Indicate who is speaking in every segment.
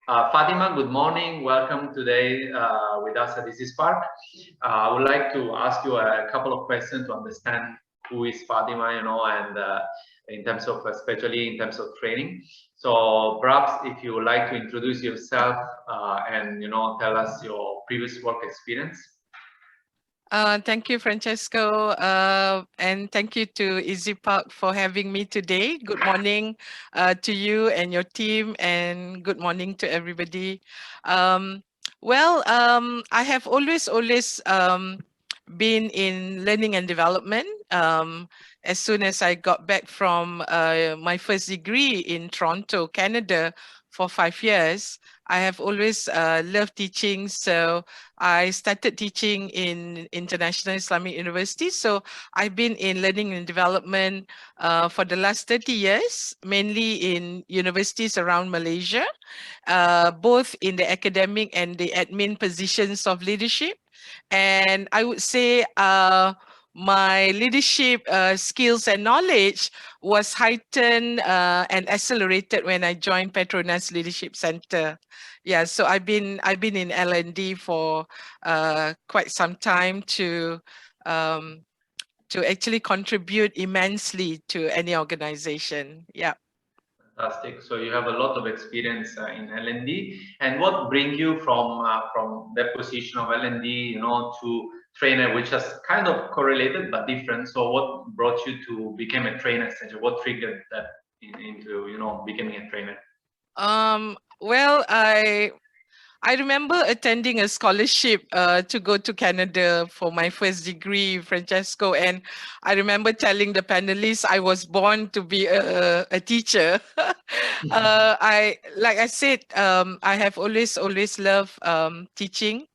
Speaker 1: Fatima, good morning. Welcome today with us at ezyspark. I would like to ask you a couple of questions to understand who is Fatima, and in terms of, especially in terms of training. So perhaps if you would like to introduce yourself and, tell us your previous work experience.
Speaker 2: Thank you, Francesco, and thank you to ezyspark for having me today. Good morning to you and your team, and good morning to everybody. I have always been in learning and development. As soon as I got back from my first degree in Toronto, Canada, for 5 years, I have always loved teaching. So I started teaching in International Islamic University. So I've been in learning and development for the last 30 years, mainly in universities around Malaysia, both in the academic and the admin positions of leadership. And I would say my leadership skills and knowledge was heightened and accelerated when I joined Petronas Leadership Center. Yeah, so I've been in L&D for quite some time um, to actually contribute immensely to any organization. Yeah.
Speaker 1: Fantastic. So you have a lot of experience in L&D. And what brings you from that position of L&D, to trainer, which is kind of correlated but different. So what brought you to become a trainer? Essentially, what triggered that into becoming a trainer?
Speaker 2: Well, I remember attending a scholarship to go to Canada for my first degree, Francesco, and I remember telling the panelists I was born to be a teacher. Like I said, I have always loved teaching.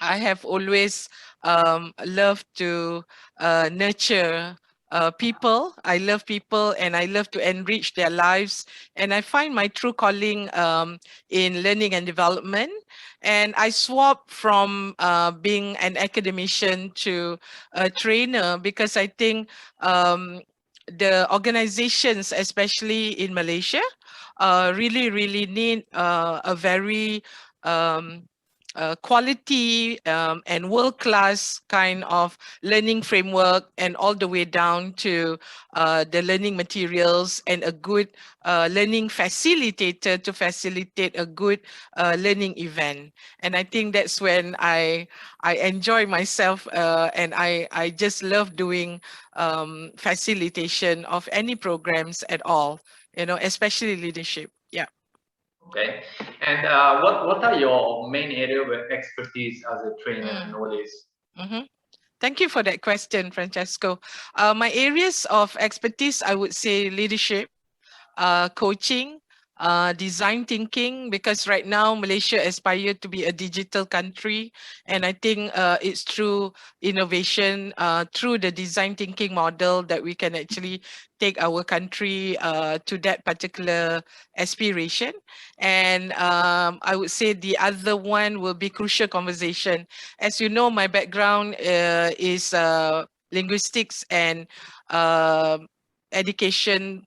Speaker 2: I have always loved to nurture people. I love people and I love to enrich their lives. And I find my true calling in learning and development. And I swapped from being an academician to a trainer because I think the organizations, especially in Malaysia, really need a very quality and world-class kind of learning framework, and all the way down to the learning materials and a good learning facilitator to facilitate a good learning event. And I think that's when I enjoy myself and I just love doing facilitation of any programs at all, especially leadership. Yeah.
Speaker 1: Okay. And what are your main area of expertise as a trainer nowadays?
Speaker 2: Mm-hmm. Thank you for that question, Francesco. My areas of expertise, I would say leadership, coaching, design thinking, because right now Malaysia aspires to be a digital country. And I think it's through innovation, through the design thinking model, that we can actually take our country to that particular aspiration. And I would say the other one will be crucial conversation. As you know, my background is linguistics and education,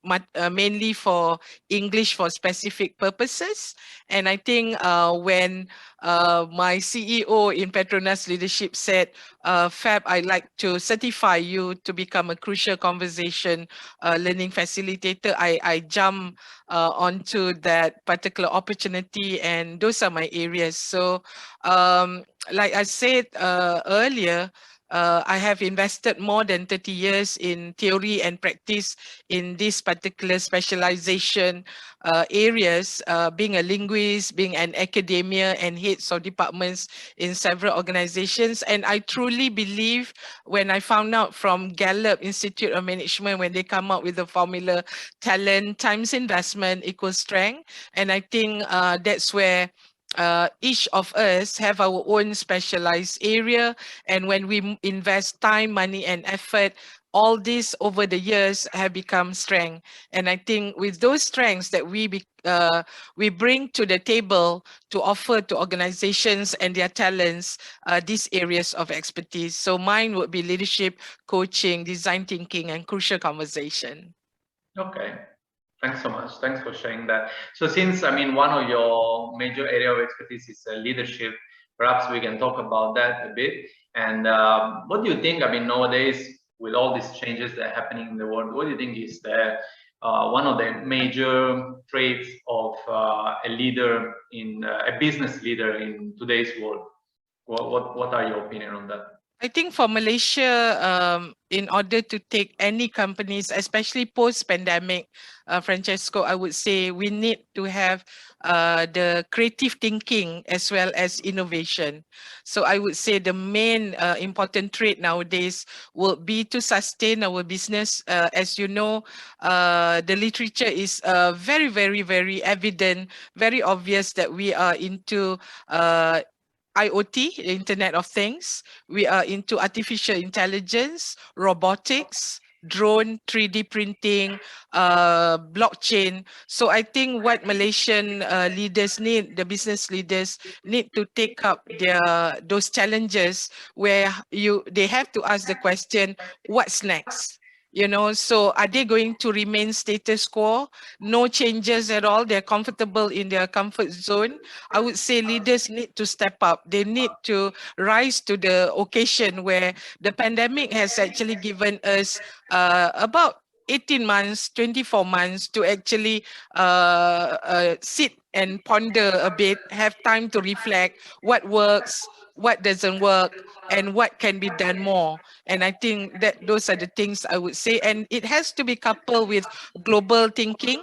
Speaker 2: mainly for English for specific purposes. And I think when my CEO in Petronas Leadership said, Fab, I'd like to certify you to become a crucial conversation learning facilitator, I jump onto that particular opportunity, and those are my areas. So like I said earlier, I have invested more than 30 years in theory and practice in this particular specialization areas, being a linguist, being an academia and heads of departments in several organizations. And I truly believe, when I found out from Gallup Institute of Management, when they come up with the formula, talent times investment equals strength. And I think that's where each of us have our own specialized area, and when we invest time, money and effort, all this over the years have become strength. And I think with those strengths that we bring to the table to offer to organizations and their talents these areas of expertise. So mine would be leadership, coaching, design thinking and crucial conversation.
Speaker 1: Okay. Thanks so much. Thanks for sharing that. So since, I mean, one of your major area of expertise is leadership, perhaps we can talk about that a bit. And what do you think, I mean, nowadays, with all these changes that are happening in the world, what do you think is the one of the major traits of a leader in a business leader in today's world? What are your opinion on that?
Speaker 2: I think for Malaysia, in order to take any companies, especially post-pandemic, Francesco, I would say we need to have the creative thinking as well as innovation. So I would say the main important trait nowadays will be to sustain our business. As you know, the literature is very, very, very evident, very obvious that we are into IoT, Internet of Things. We are into artificial intelligence, robotics, drone, 3D printing, blockchain. So I think what Malaysian leaders need, the business leaders need to take up those challenges where they have to ask the question, what's next? You know, so are they going to remain status quo, no changes at all? They're comfortable in their comfort zone. I would say leaders need to step up. They need to rise to the occasion where the pandemic has actually given us about 18 months, 24 months to actually sit and ponder a bit, have time to reflect what works, what doesn't work, and what can be done more. And I think that those are the things I would say. And it has to be coupled with global thinking,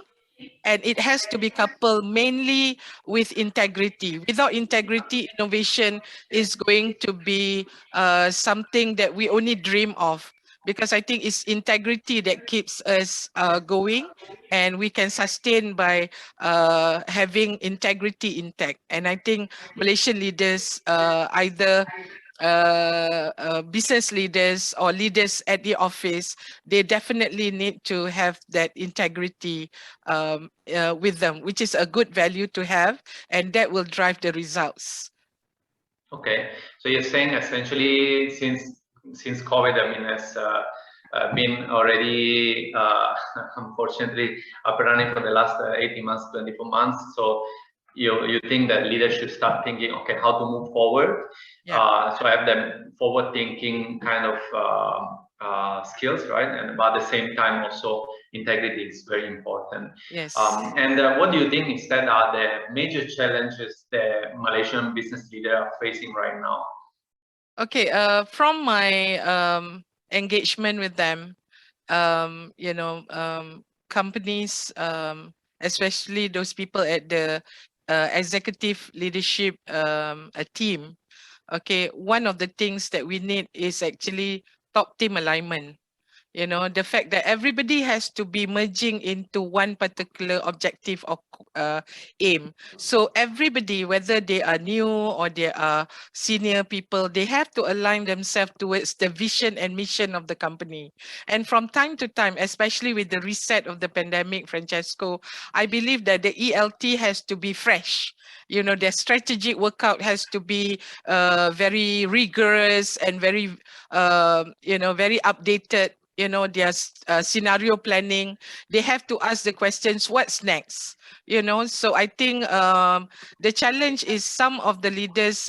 Speaker 2: and it has to be coupled mainly with integrity. Without integrity, innovation is going to be something that we only dream of, because I think it's integrity that keeps us going, and we can sustain by having integrity intact. And I think Malaysian leaders, either business leaders or leaders at the office, they definitely need to have that integrity with them, which is a good value to have, and that will drive the results.
Speaker 1: Okay, so you're saying essentially since COVID, I mean, has been already unfortunately up and running for the last 18 months, 24 months. So you think that leaders should start thinking, okay, how to move forward. Yeah. So have them forward thinking kind of skills, right? And but at the same time also integrity is very important.
Speaker 2: Yes.
Speaker 1: And what do you think instead are the major challenges the Malaysian business leader are facing right now?
Speaker 2: Okay, from my engagement with them, you know, companies, especially those people at the executive leadership team, okay, one of the things that we need is actually top team alignment. You know, the fact that everybody has to be merging into one particular objective or aim. So everybody, whether they are new or they are senior people, they have to align themselves towards the vision and mission of the company. And from time to time, especially with the reset of the pandemic, Francesco, I believe that the ELT has to be fresh. You know, their strategic workout has to be very rigorous and very, you know, very updated. You know, their scenario planning, they have to ask the questions, what's next? You know, so I think the challenge is some of the leaders,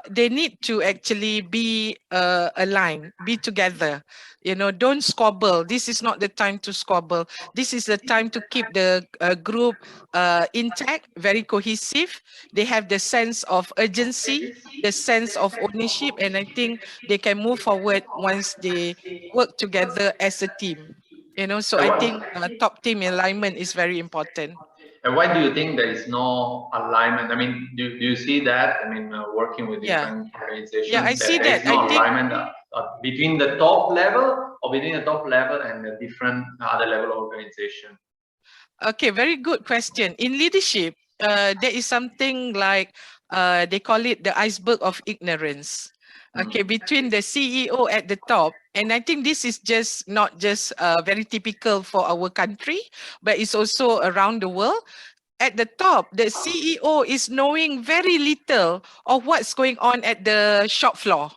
Speaker 2: they need to actually be aligned, be together. You know, don't squabble. This is not the time to squabble. This is the time to keep the group intact, very cohesive. They have the sense of urgency, the sense of ownership, and I think they can move forward once they work together as a team. You know, so I think top team alignment is very important.
Speaker 1: And why do you think there is no alignment? I mean, do you see that? I mean, working with different organizations,
Speaker 2: yeah, I see
Speaker 1: there is
Speaker 2: that.
Speaker 1: no
Speaker 2: I think
Speaker 1: alignment between the top level or between the top level and the different other level of organization.
Speaker 2: Okay, very good question. In leadership, there is something like they call it the iceberg of ignorance. Okay, between the CEO at the top, and I think this is just not just very typical for our country, but it's also around the world. At the top, the CEO is knowing very little of what's going on at the shop floor.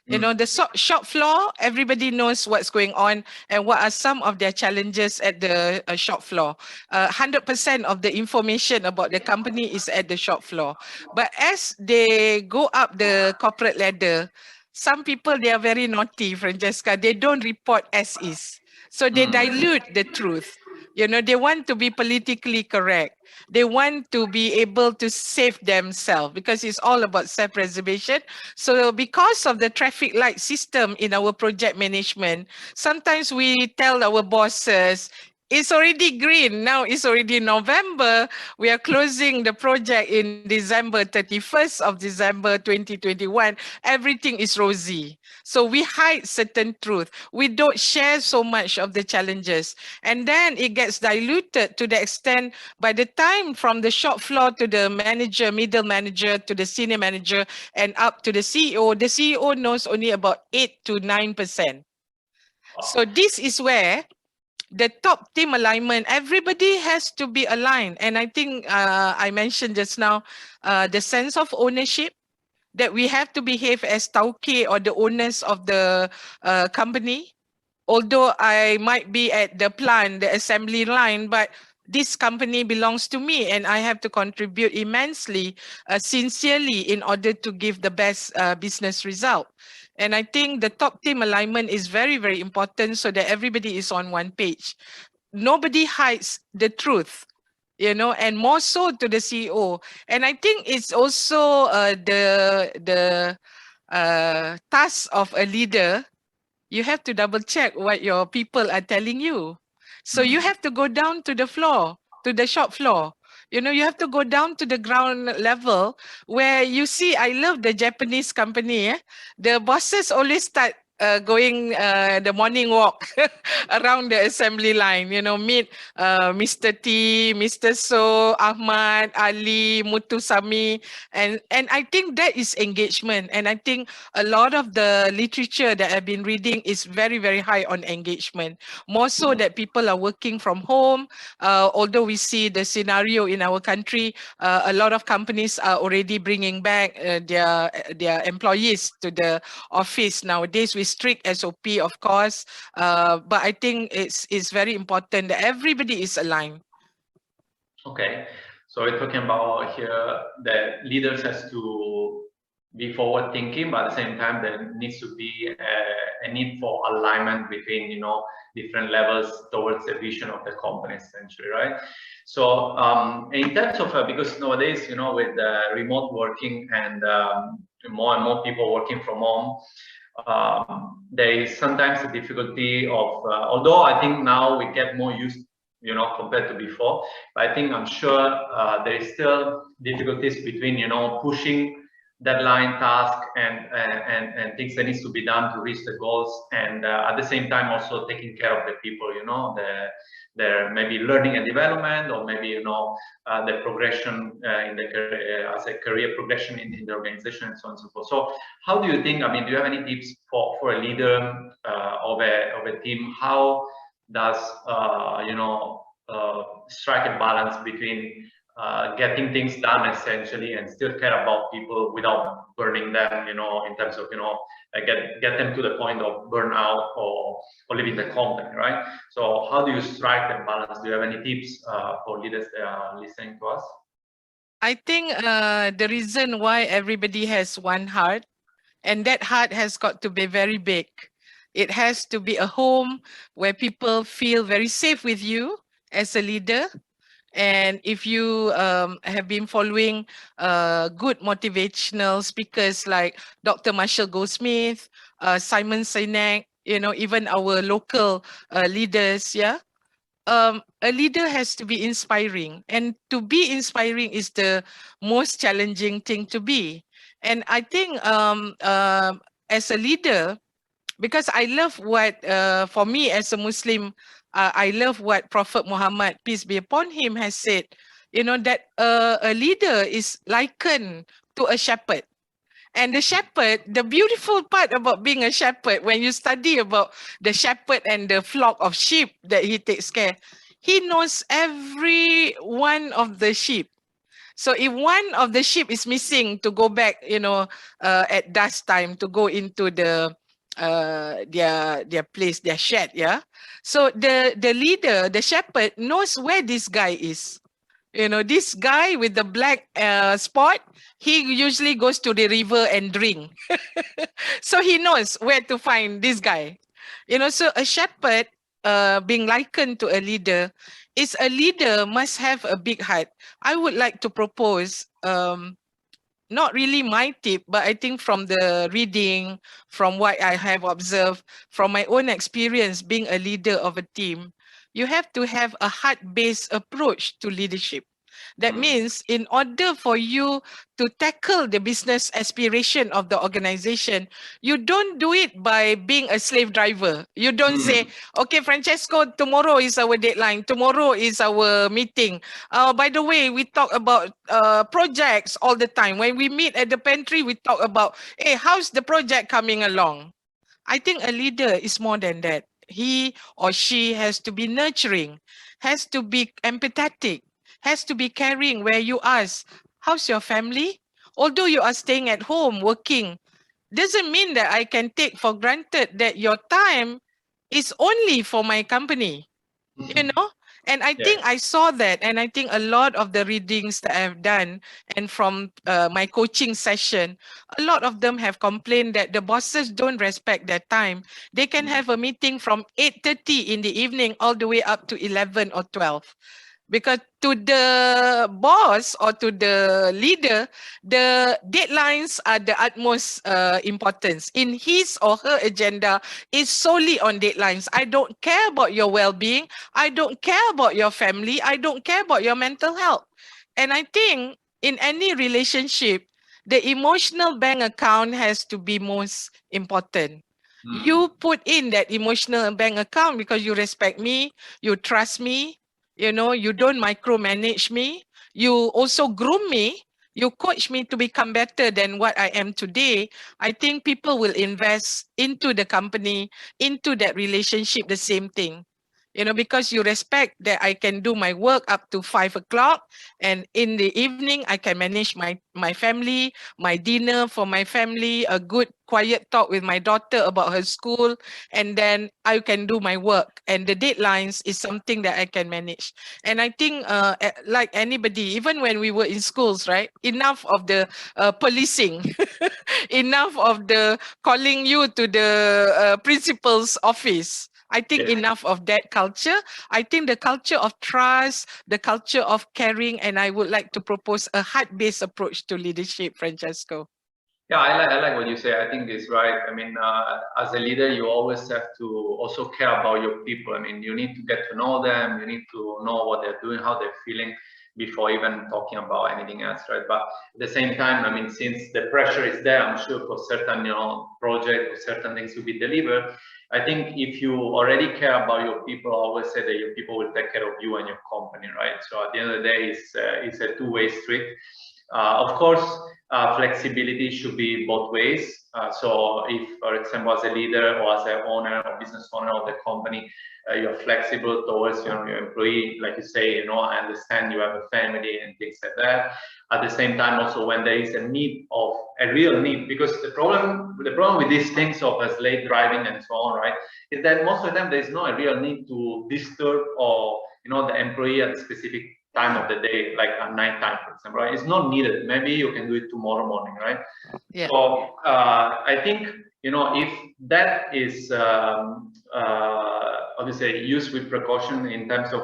Speaker 2: You know, the shop floor, everybody knows what's going on and what are some of their challenges at the shop floor. 100% of the information about the company is at the shop floor. But as they go up the corporate ladder, some people, they are very naughty, Francesca. They don't report as is. So they dilute the truth. You know, they want to be politically correct. They want to be able to save themselves because it's all about self-preservation. So because of the traffic light system in our project management, sometimes we tell our bosses, it's already green. Now it's already November. We are closing the project in December 31st of December 2021. Everything is rosy. So we hide certain truth. We don't share so much of the challenges. And then it gets diluted to the extent by the time from the shop floor to the manager, middle manager, to the senior manager, and up to the CEO knows only about 8 to 9%. So this is where the top team alignment, everybody has to be aligned. And I think I mentioned just now, the sense of ownership, that we have to behave as tauke or the owners of the company. Although I might be at the plant, the assembly line, but this company belongs to me and I have to contribute immensely, sincerely, in order to give the best business result. And I think the top team alignment is very, very important so that everybody is on one page. Nobody hides the truth, you know, and more so to the CEO. And I think it's also the task of a leader. You have to double check what your people are telling you. So you have to go down to the floor, to the shop floor. You know, you have to go down to the ground level where you see, I love the Japanese company. The bosses always start going the morning walk around the assembly line, you know, meet Mr. T, Mr. So, Ahmad, Ali, Mutusami. And I think that is engagement. And I think a lot of the literature that I've been reading is very, very high on engagement. More so that people are working from home. Although we see the scenario in our country, a lot of companies are already bringing back their employees to the office nowadays with strict SOP, of course. But I think it's very important that everybody is aligned.
Speaker 1: Okay, so we're talking about here that leaders has to be forward thinking, but at the same time there needs to be a need for alignment between, you know, different levels towards the vision of the company, essentially, right? So in terms of because nowadays, you know, with remote working and more and more people working from home, there is sometimes a difficulty of although I think now we get more used, you know, compared to before, but I think I'm sure there is still difficulties between, you know, pushing deadline task and things that needs to be done to reach the goals, and at the same time also taking care of the people, you know, their maybe learning and development, or maybe, you know, the progression in the career, as a career progression in the organization, and so on and so forth. So how do you think, I mean, do you have any tips for a leader of a team? How does you know, strike a balance between getting things done essentially and still care about people without burning them, you know, in terms of, you know, get them to the point of burnout or leaving the company, right? So how do you strike that balance? Do you have any tips for leaders that are listening to us?
Speaker 2: I think the reason why everybody has one heart, and that heart has got to be very big. It has to be a home where people feel very safe with you as a leader. And if you have been following good motivational speakers like Dr. Marshall Goldsmith, Simon Sinek, you know, even our local leaders, yeah, a leader has to be inspiring. And to be inspiring is the most challenging thing to be. And I think as a leader, because I love what, for me as a Muslim, I love what Prophet Muhammad, peace be upon him, has said, you know, that a leader is likened to a shepherd. And the shepherd, the beautiful part about being a shepherd, when you study about the shepherd and the flock of sheep that he takes care, he knows every one of the sheep. So if one of the ship is missing to go back, at dusk time to go into their place, their shed, yeah. So the leader, the shepherd, knows where this guy is. This guy with the black spot, he usually goes to the river and drink. So he knows where to find this guy. So a shepherd, being likened to a leader, is a leader must have a big heart. I would like to propose, not really my tip, but I think from the reading, from what I have observed, from my own experience being a leader of a team, you have to have a heart-based approach to leadership. That means in order for you to tackle the business aspiration of the organization, you don't do it by being a slave driver. You don't say, okay, Francesco, tomorrow is our deadline. Tomorrow is our meeting. By the way, we talk about projects all the time. When we meet at the pantry, we talk about, hey, how's the project coming along? I think a leader is more than that. He or she has to be nurturing, has to be empathetic, has to be caring, where you ask, how's your family? Although you are staying at home working, doesn't mean that I can take for granted that your time is only for my company. And I think I saw that, and I think a lot of the readings that I've done and from my coaching session, a lot of them have complained that the bosses don't respect their time. They can have a meeting from 8:30 in the evening all the way up to 11 or 12. Because to the boss or to the leader, the deadlines are the utmost importance. In his or her agenda is solely on deadlines. I don't care about your well-being. I don't care about your family. I don't care about your mental health. And I think in any relationship, the emotional bank account has to be most important. You put in that emotional bank account because you respect me, you trust me, you don't micromanage me. You also groom me. You coach me to become better than what I am today. I think people will invest into the company, into that relationship, the same thing. Because you respect that I can do my work up to 5 o'clock, and in the evening I can manage my family, my dinner for my family, a good quiet talk with my daughter about her school, and then I can do my work. And the deadlines is something that I can manage. And I think, like anybody, even when we were in schools, right? Enough of the policing, enough of the calling you to the principal's office. I think enough of that culture. I think the culture of trust, the culture of caring, and I would like to propose a heart-based approach to leadership, Francesco.
Speaker 1: Yeah, I like what you say. I think it's right. I mean, as a leader, you always have to also care about your people. I mean, you need to get to know them. You need to know what they're doing, how they're feeling before even talking about anything else, right? But at the same time, I mean, since the pressure is there, I'm sure for certain, project or certain things to be delivered, I think if you already care about your people, I always say that your people will take care of you and your company, right? So at the end of the day, it's a two-way street. Of course, flexibility should be both ways. So if, for example, as a leader or as an owner or business owner of the company, you're flexible towards your employee, like you say, I understand you have a family and things like that. At the same time, also when there is a real need, because the problem with these things of late driving and so on, right, is that most of the time there is not a real need to disturb or the employee at a specific time of the day, like at night time, for example, right? It's not needed. Maybe you can do it tomorrow morning, right? Yeah. So I think, if that is obviously used with precaution in terms of,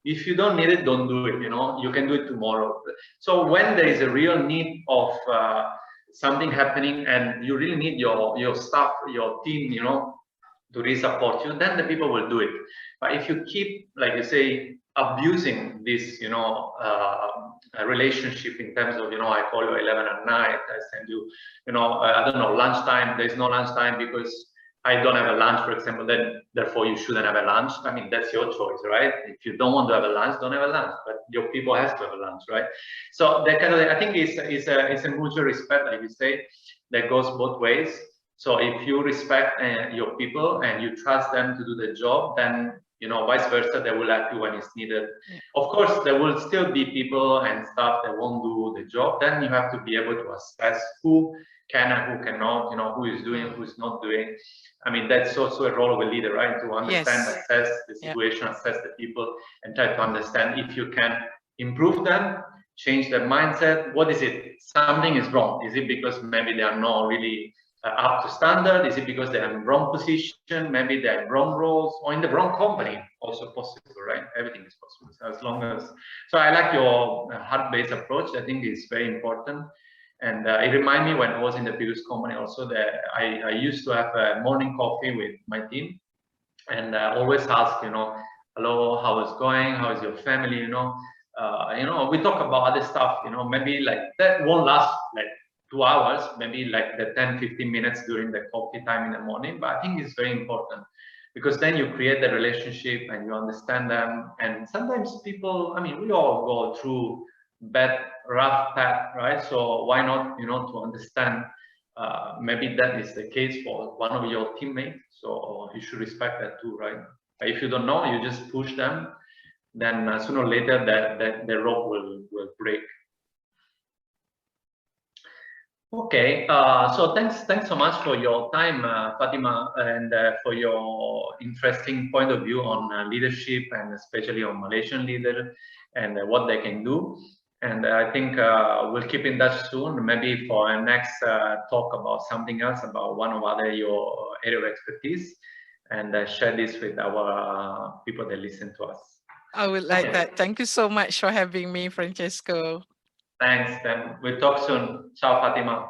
Speaker 1: if you don't need it, don't do it, you can do it tomorrow. So when there is a real need of something happening and you really need your staff, your team, to really support you, then the people will do it. But if you keep, like you say, abusing this, relationship in terms of, I call you 11 at night, I send you, I don't know, lunchtime, there's no lunchtime because I don't have a lunch, for example, then therefore you shouldn't have a lunch. I mean, that's your choice, right? If you don't want to have a lunch, don't have a lunch, but your people have to have a lunch, right? So that kind of, I think it's a mutual respect, like you say, that goes both ways. So if you respect your people and you trust them to do the job, then vice versa, they will help you when it's needed.
Speaker 2: Yeah.
Speaker 1: Of course, there will still be people and stuff that won't do the job. Then you have to be able to assess who can and who cannot, who is doing, who's not doing. I mean, that's also a role of a leader, right? To understand,
Speaker 2: Yes.
Speaker 1: assess the situation, assess the people, and try to understand if you can improve them, change their mindset. What is it? Something is wrong. Is it because maybe they are not really up to standard? Is it because they're in the wrong position? Maybe they're in wrong roles or in the wrong company? Also possible, right? Everything is possible. So as long as, so I like your heart-based approach. I think it's very important. And it reminded me when I was in the previous company also that I used to have a morning coffee with my team, and always ask, hello, how is going? How is your family? We talk about other stuff. Maybe like that won't last like 2 hours, maybe like the 10-15 minutes during the coffee time in the morning. But I think it's very important because then you create the relationship and you understand them. And sometimes people, I mean, we all go through bad, rough path, right? So why not, to understand maybe that is the case for one of your teammates. So you should respect that too, right? But if you don't know, you just push them, then sooner or later that the rope will break. Okay, so thanks so much for your time, Fatimah, and for your interesting point of view on leadership and especially on Malaysian leader and what they can do. And I think we'll keep in touch soon, maybe for our next talk about something else, about one or other your area of expertise, and share this with our people that listen to us.
Speaker 2: I would like that. Thank you so much for having me, Francesco.
Speaker 1: Thanks, then we'll talk soon. Ciao, Fatimah.